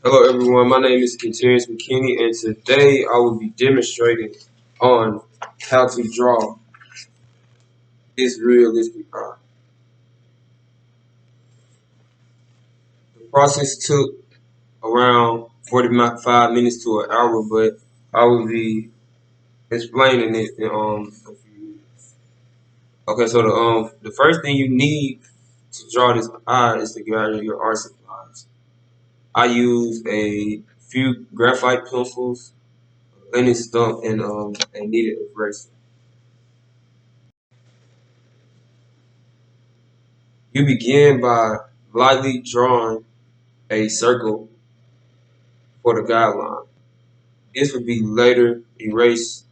Hello everyone, my name is Terrence McKinney and today I will be demonstrating on how to draw this realistic eye. The process took around 45 minutes to an hour, but I will be explaining it in a few minutes. Okay, so the first thing you need to draw this eye is to gather your art supplies. I use a few graphite pencils, a linen stump, and a kneaded eraser. You begin by lightly drawing a circle for the guideline. This will be later erased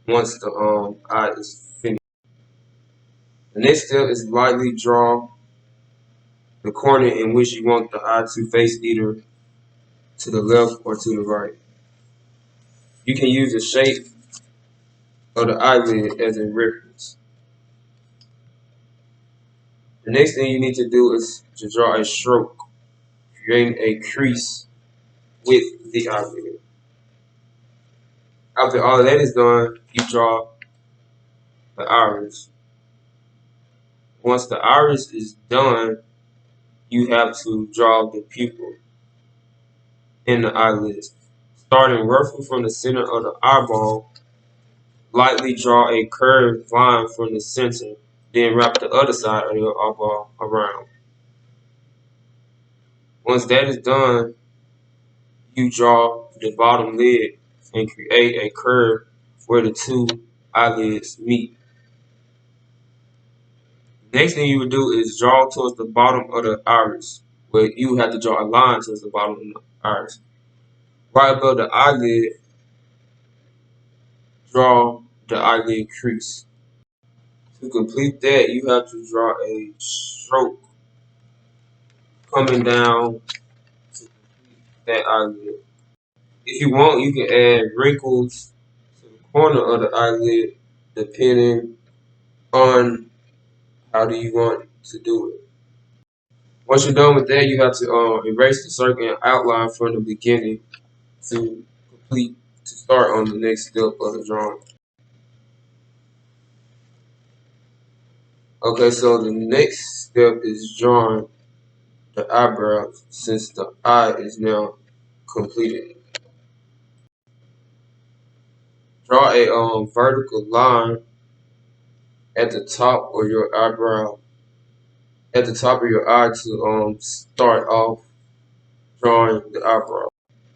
once the eye is finished. The next step is lightly draw the corner in which you want the eye to face, either to the left or to the right. You can use the shape of the eyelid as a reference. The next thing you need to do is to draw a stroke, creating a crease with the eyelid. After all that is done, you draw the iris. Once the iris is done, you have to draw the pupil in the eyelids. Starting roughly from the center of the eyeball, lightly draw a curved line from the center, then wrap the other side of your eyeball around. Once that is done, you draw the bottom lid and create a curve where the two eyelids meet. Next thing you would do is draw towards the bottom of the iris, where you have to draw a line towards the bottom of the iris. Right above the eyelid, draw the eyelid crease. To complete that, you have to draw a stroke coming down to complete that eyelid. If you want, you can add wrinkles to the corner of the eyelid depending on how do you want to do it. Once you're done with that, you have to erase the circle and outline from the beginning to complete to start on the next step of the drawing. Okay, so the next step is drawing the eyebrows since the eye is now completed. Draw a vertical line at the top of your eyebrow, at the top of your eye to start off drawing the eyebrow.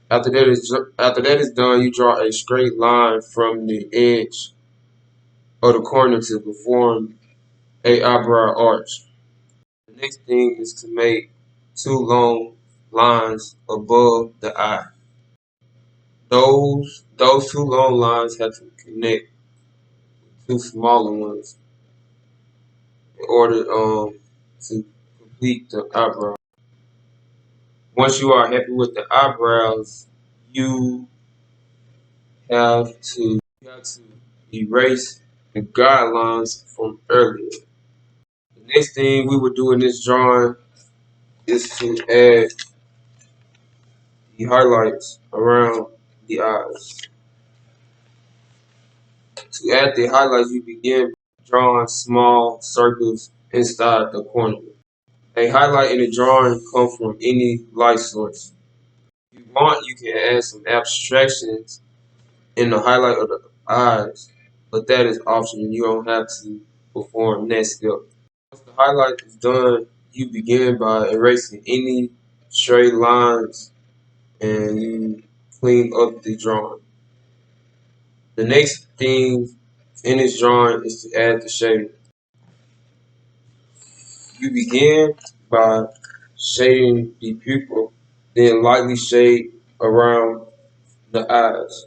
After that is done, you draw a straight line from the edge of the corner to perform a eyebrow arch. The next thing is to make two long lines above the eye. Those two long lines have to connect two smaller ones in order to complete the eyebrow. Once you are happy with the eyebrows, you have to erase the guidelines from earlier. The next thing we will do in this drawing is to add the highlights around the eyes. To add the highlights, you begin drawing small circles inside the corner. A highlight in the drawing comes from any light source. If you want, you can add some abstractions in the highlight of the eyes, but that is optional. You don't have to perform that step. Once the highlight is done, you begin by erasing any straight lines and you clean up the drawing. The next thing in this drawing is to add the shading. You begin by shading the pupil, then lightly shade around the eyes.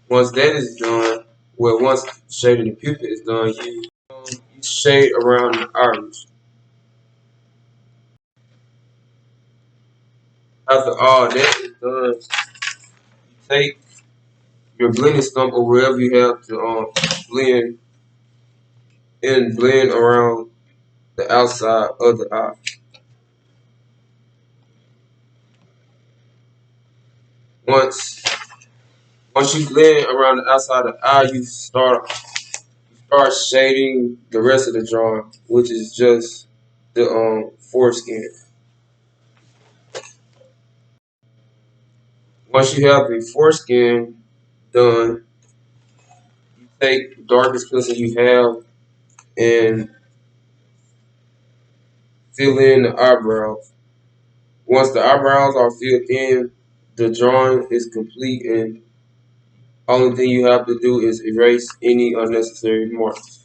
Once that is done, once shading the pupil is done, you shade around the iris. After all that is done, you take your blending stump or wherever you have to blend around the outside of the eye. Once once you blend around the outside of the eye, you start shading the rest of the drawing, which is just the foreskin. Once you have the foreskin done, you take the darkest pencil you have and fill in the eyebrows. Once the eyebrows are filled in, the drawing is complete, and only thing you have to do is erase any unnecessary marks.